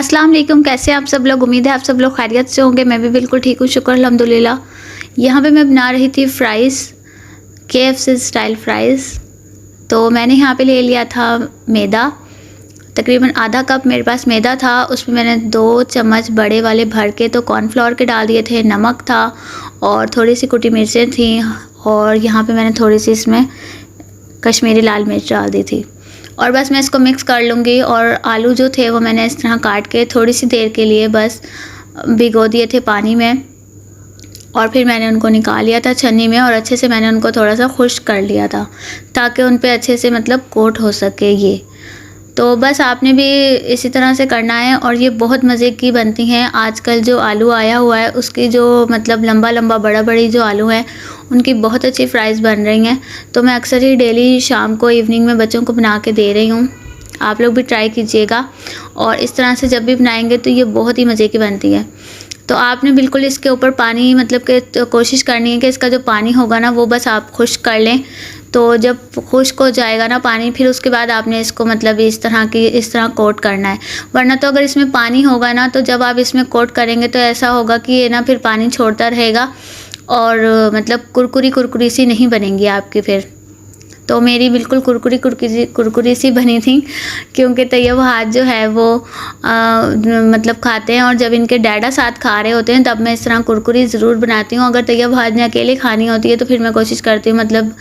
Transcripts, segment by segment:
अस्सलाम वालेकुम। कैसे हैं आप सब लोग? उम्मीद है आप सब लोग खैरियत से होंगे। मैं भी बिल्कुल ठीक हूँ, शुक्र अल्हम्दुलिल्लाह। यहाँ पे मैं बना रही थी फ़्राइज़, KFC स्टाइल फ़्राइज़। तो मैंने यहाँ पे ले लिया था मैदा, तकरीबन आधा कप मेरे पास मैदा था। उसमें मैंने 2 चम्मच बड़े वाले भर के तो कॉर्नफ्लोर के डाल दिए थे, नमक था और थोड़ी सी कुटी मिर्चें थी और यहाँ पे मैंने थोड़ी सी इसमें कश्मीरी लाल मिर्च डाल दी थी। और बस मैं इसको मिक्स कर लूँगी। और आलू जो थे वो मैंने इस तरह काट के थोड़ी सी देर के लिए बस भिगो दिए थे पानी में और फिर मैंने उनको निकाल लिया था छन्नी में और अच्छे से मैंने उनको थोड़ा सा खुश्क कर लिया था ताकि उन पे अच्छे से मतलब कोट हो सके ये। तो बस आपने भी इसी तरह से करना है और ये बहुत मज़े की बनती हैं। आजकल जो आलू आया हुआ है उसकी जो मतलब लंबा लंबा बड़ा बड़ी जो आलू हैं उनकी बहुत अच्छी फ़्राइज़ बन रही हैं। तो मैं अक्सर ही डेली शाम को इवनिंग में बच्चों को बना के दे रही हूँ। आप लोग भी ट्राई कीजिएगा और इस तरह से जब भी बनाएंगे तो ये बहुत ही मज़े की बनती है। तो आपने बिल्कुल इसके ऊपर पानी मतलब कि तो कोशिश करनी है कि इसका जो पानी होगा ना वो बस आप खुश्क कर लें। तो जब खुश्क हो जाएगा ना पानी, फिर उसके बाद आपने इसको मतलब इस तरह कोट करना है। वरना तो अगर इसमें पानी होगा ना तो जब आप इसमें कोट करेंगे तो ऐसा होगा कि ये ना फिर पानी छोड़ता रहेगा और मतलब कुरकुरी सी नहीं बनेंगी आपकी फिर। तो मेरी बिल्कुल कुरकुरी सी बनी थी क्योंकि तैयब हाथ जो है वो मतलब खाते हैं और जब इनके डैडा साथ खा रहे होते हैं तब मैं इस तरह कुरकुरी ज़रूर बनाती हूँ। अगर तैयब हाथ ने अकेले खानी होती है तो फिर मैं कोशिश करती हूँ मतलब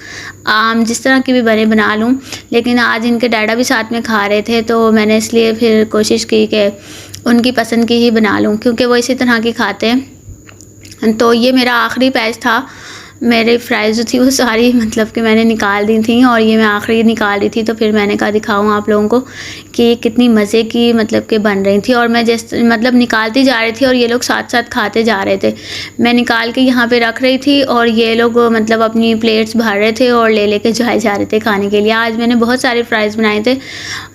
आम जिस तरह की भी बना लूँ। लेकिन आज इनके डैडा भी साथ में खा रहे थे तो मैंने इसलिए फिर कोशिश की कि उनकी पसंद की ही बना लूँ क्योंकि वो इसी तरह की खाते हैं। तो ये मेरा आखिरी बैच था। मेरी फ़्राइज़ जो थी वो सारी मतलब कि मैंने निकाल दी थी और ये मैं आखिरी निकाल रही थी तो फिर मैंने कहा दिखाऊँ आप लोगों को कि ये कितनी मज़े की मतलब कि बन रही थी। और मैं मतलब निकालती जा रही थी और ये लोग साथ साथ खाते जा रहे थे। मैं निकाल के यहाँ पे रख रही थी और ये लोग मतलब अपनी प्लेट्स भर रहे थे और ले के जाए जा रहे थे खाने के लिए। आज मैंने बहुत सारे फ़्राइज़ बनाए थे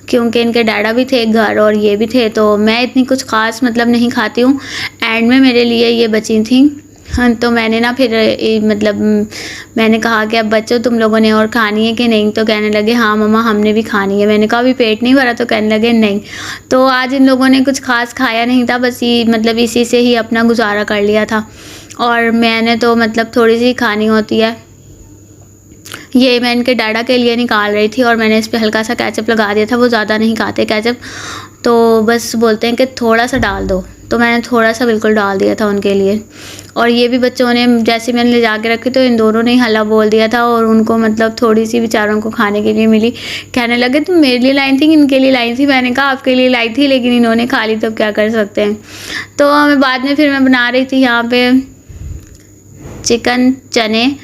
क्योंकि इनके डैडा भी थे घर और ये भी थे। तो मैं इतनी कुछ ख़ास मतलब नहीं खाती हूँ। एंड में मेरे लिए ये बची थी। हाँ, तो मैंने ना फिर मतलब मैंने कहा कि अब बच्चों तुम लोगों ने और खानी है कि नहीं? तो कहने लगे हाँ मम्मा हमने भी खानी है। मैंने कहा अभी पेट नहीं भरा? तो कहने लगे नहीं। तो आज इन लोगों ने कुछ खास खाया नहीं था, बस ये मतलब इसी से ही अपना गुजारा कर लिया था और मैंने तो मतलब थोड़ी सी खानी होती है। ये मैं इनके डैडा के लिए निकाल रही थी और मैंने इस पर हल्का सा केचप लगा दिया था। वो ज़्यादा नहीं खाते केचप, तो बस बोलते हैं कि थोड़ा सा डाल दो, तो मैंने थोड़ा सा बिल्कुल डाल दिया था उनके लिए। और ये भी बच्चों ने जैसे मैंने ले जा के रखी तो इन दोनों ने ही हल्ला बोल दिया था और उनको मतलब थोड़ी सी बेचारों को खाने के लिए मिली। कहने लगे तुम मेरे लिए लाई थी इनके लिए लाई थी? मैंने कहा आपके लिए लाई थी लेकिन इन्होंने खा ली तो क्या कर सकते हैं। तो मैं बाद में फिर मैं बना रही थी यहाँ पे चिकन चने।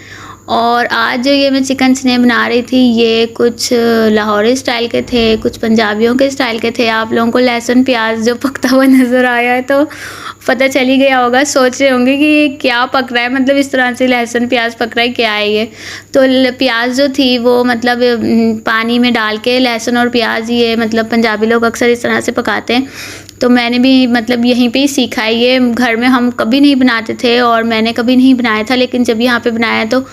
और आज जो ये मैं चिकन चने बना रही थी ये कुछ लाहौरी स्टाइल के थे, कुछ पंजाबियों के स्टाइल के थे। आप लोगों को लहसुन प्याज जो पकता हुआ नज़र आया है तो पता चल ही गया होगा, सोच रहे होंगे कि ये क्या पक रहा है, मतलब इस तरह से लहसुन प्याज पक रहा है, क्या है ये। तो प्याज जो थी वो मतलब पानी में डाल के लहसुन और प्याज ये मतलब पंजाबी लोग अक्सर इस तरह से पकाते हैं। तो मैंने भी मतलब यहीं पे ही सीखा है। ये घर में हम कभी नहीं बनाते थे और मैंने कभी नहीं बनाया था, लेकिन जब यहाँ पे बनाया तो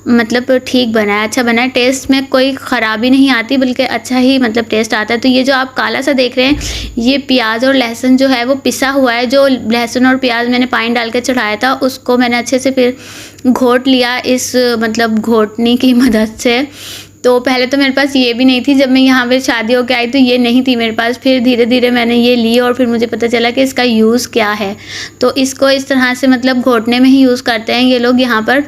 मतलब ठीक बना है, अच्छा बना है। टेस्ट में कोई ख़राबी नहीं आती बल्कि अच्छा ही मतलब टेस्ट आता है। तो ये जो आप काला सा देख रहे हैं ये प्याज और लहसुन जो है वो पिसा हुआ है। जो लहसुन और प्याज मैंने पानी डाल के चढ़ाया था उसको मैंने अच्छे से फिर घोट लिया इस मतलब घोटनी की मदद से। तो पहले तो मेरे पास ये भी नहीं थी, जब मैं यहाँ पे शादी होके आई तो ये नहीं थी मेरे पास। फिर धीरे धीरे मैंने ये ली और फिर मुझे पता चला कि इसका यूज़ क्या है। तो इसको इस तरह से मतलब घोटने में ही यूज़ करते हैं ये लोग यहाँ पर।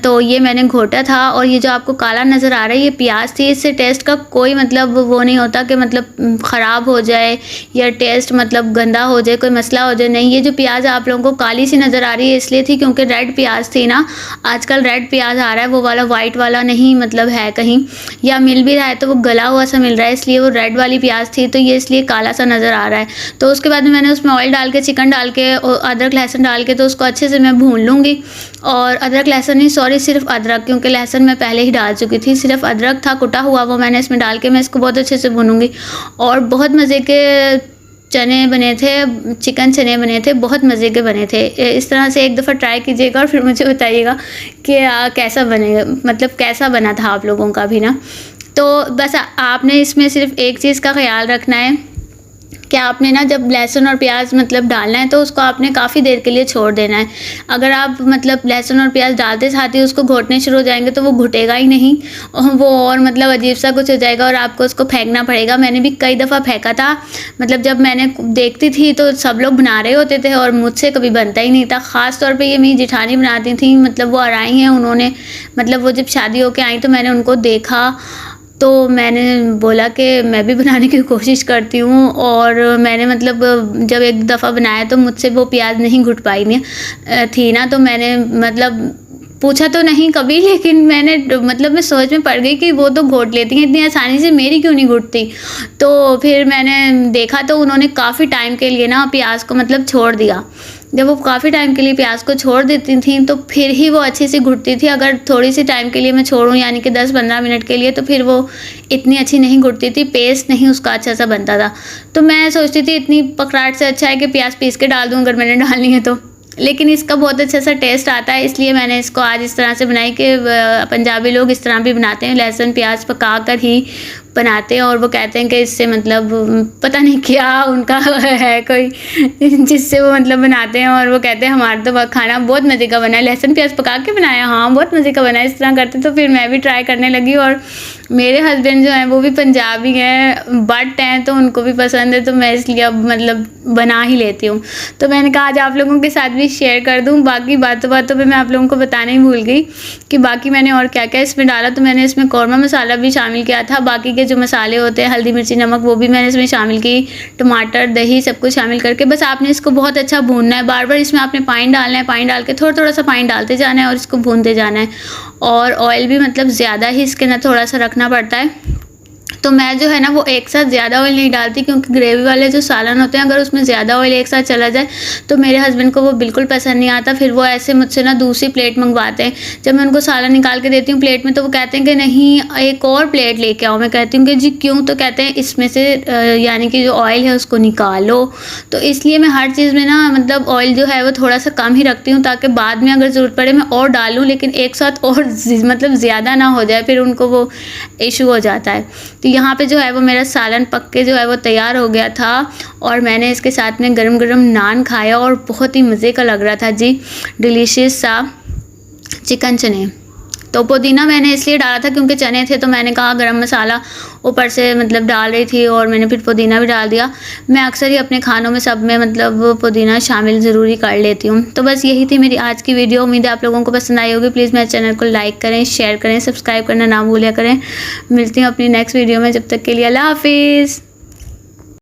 तो ये मैंने घोटा था और ये जो आपको काला नज़र आ रहा है ये प्याज थी। इससे टेस्ट का कोई मतलब वो नहीं होता कि मतलब ख़राब हो जाए या टेस्ट मतलब गंदा हो जाए, कोई मसला हो जाए, नहीं। ये जो प्याज आप लोगों को काली सी नज़र आ रही है इसलिए थी क्योंकि रेड प्याज थी ना। आजकल रेड प्याज आ रहा है, वो वाला वाइट वाला नहीं मतलब है कहीं, या मिल भी रहा है तो वो गला हुआ सा मिल रहा है, इसलिए वो रेड वाली प्याज थी तो ये इसलिए काला सा नज़र आ रहा है। तो उसके बाद मैंने उसमें ऑयल डाल के चिकन डाल के और अदरक लहसुन डाल के तो उसको अच्छे से मैं भून लूँगी। और अदरक लहसुन नहीं, सॉरी सिर्फ अदरक, क्योंकि लहसुन मैं पहले ही डाल चुकी थी। सिर्फ अदरक था कुटा हुआ, वो मैंने इसमें डाल के मैं इसको बहुत अच्छे से भूनूंगी। और बहुत मज़े के चने बने थे, चिकन चने बने थे, बहुत मज़े के बने थे। इस तरह से एक दफ़ा ट्राई कीजिएगा और फिर मुझे बताइएगा कि कैसा बनेगा, मतलब कैसा बना था आप लोगों का भी ना। तो बस आपने इसमें सिर्फ एक चीज़ का ख्याल रखना है कि आपने ना जब लहसुन और प्याज मतलब डालना है तो उसको आपने काफ़ी देर के लिए छोड़ देना है। अगर आप मतलब लहसुन और प्याज डालते साथ ही उसको घोटने शुरू हो जाएंगे तो वो घुटेगा ही नहीं, वो और मतलब अजीब सा कुछ हो जाएगा और आपको उसको फेंकना पड़ेगा। मैंने भी कई दफ़ा फेंका था, मतलब जब मैंने देखती थी तो सब लोग बना रहे होते थे और मुझसे कभी बनता ही नहीं था। ख़ास तौर पर ये मेरी जेठानी बनाती थी, मतलब वो आराई हैं, उन्होंने मतलब वो जब शादी होकर आई तो मैंने उनको देखा तो मैंने बोला कि मैं भी बनाने की कोशिश करती हूँ। और मैंने मतलब जब एक दफ़ा बनाया तो मुझसे वो प्याज नहीं घुट पाई नहीं थी ना, तो मैंने मतलब पूछा तो नहीं कभी, लेकिन मैंने मतलब मैं सोच में पड़ गई कि वो तो घोट लेती हैं इतनी आसानी से, मेरी क्यों नहीं घुटती। तो फिर मैंने देखा तो उन्होंने काफ़ी टाइम के लिए ना प्याज को मतलब छोड़ दिया। जब वो काफ़ी टाइम के लिए प्याज को छोड़ देती थी तो फिर ही वो अच्छी सी घुटती थी। अगर थोड़ी सी टाइम के लिए मैं छोड़ूं यानी कि 10-15 मिनट के लिए, तो फिर वो इतनी अच्छी नहीं घुटती थी, पेस्ट नहीं उसका अच्छा सा बनता था। तो मैं सोचती थी इतनी पकड़ाहट से अच्छा है कि प्याज पीस के डाल दूँ अगर मैंने डालनी है तो, लेकिन इसका बहुत अच्छा सा टेस्ट आता है, इसलिए मैंने इसको आज इस तरह से बनाई कि पंजाबी लोग इस तरह भी बनाते हैं, लहसुन प्याज पका कर ही बनाते हैं। और वो कहते हैं कि इससे मतलब पता नहीं क्या उनका है कोई जिससे वो मतलब बनाते हैं, और वो कहते हैं हमारा तो खाना बहुत मज़े का बना है, लहसुन प्याज पका के बनाया, हाँ बहुत मज़े का बना है, इस तरह करते। तो फिर मैं भी ट्राई करने लगी, और मेरे हस्बैंड जो हैं वो भी पंजाबी हैं, बट हैं, तो उनको भी पसंद है, तो मैं इसलिए अब मतलब बना ही लेती हूँ। तो मैंने कहा आज आप लोगों के साथ भी शेयर कर दूँ। बाकी बातों बातों पे मैं आप लोगों को बताना ही भूल गई कि बाकी मैंने और क्या क्या इसमें डाला। तो मैंने इसमें कौरमा मसाला भी शामिल किया था, बाकी के जो मसाले होते हैं हल्दी मिर्ची नमक वो भी मैंने इसमें शामिल की, टमाटर दही सब कुछ शामिल करके बस आपने इसको बहुत अच्छा भूनना है। बार बार इसमें आपने पानी डालना है, पानी डाल के थोड़ा थोड़ा सा पानी डालते जाना है और इसको भूनते जाना है। और ऑयल भी मतलब ज़्यादा ही इसके अंदर थोड़ा सा रखना पड़ता है। तो मैं जो है ना वो एक साथ ज़्यादा ऑयल नहीं डालती, क्योंकि ग्रेवी वाले जो सालन होते हैं अगर उसमें ज़्यादा ऑयल एक साथ चला जाए तो मेरे हस्बैंड को वो बिल्कुल पसंद नहीं आता। फिर वो ऐसे मुझसे ना दूसरी प्लेट मंगवाते हैं। जब मैं उनको सालन निकाल के देती हूँ प्लेट में तो वो कहते हैं कि नहीं एक और प्लेट लेके आओ। मैं कहती हूँ कि जी क्यों? तो कहते हैं इसमें से यानी कि जो ऑयल है उसको निकालो। तो इसलिए मैं हर चीज़ में ना मतलब ऑयल जो है वो थोड़ा सा कम ही रखती हूँ, ताकि बाद में अगर ज़रूरत पड़े मैं और डालूँ, लेकिन एक साथ और मतलब ज़्यादा ना हो जाए, फिर उनको वो इशू हो जाता है। तो यहाँ पे जो है वो मेरा सालन पक के जो है वो तैयार हो गया था, और मैंने इसके साथ में गरम गरम नान खाया और बहुत ही मज़े का लग रहा था जी, डिलीशियस सा चिकन चने। तो पुदीना मैंने इसलिए डाला था क्योंकि चने थे, तो मैंने कहा गरम मसाला ऊपर से मतलब डाल रही थी और मैंने फिर पुदीना भी डाल दिया। मैं अक्सर ही अपने खानों में सब में मतलब पुदीना शामिल ज़रूरी कर लेती हूँ। तो बस यही थी मेरी आज की वीडियो, उम्मीद है आप लोगों को पसंद आई होगी। प्लीज़ मेरे चैनल को लाइक करें, शेयर करें, सब्सक्राइब करना ना भूलिया करें। मिलती हूँ अपनी नेक्स्ट वीडियो में, जब तक के लिए अल्लाह हाफिज़।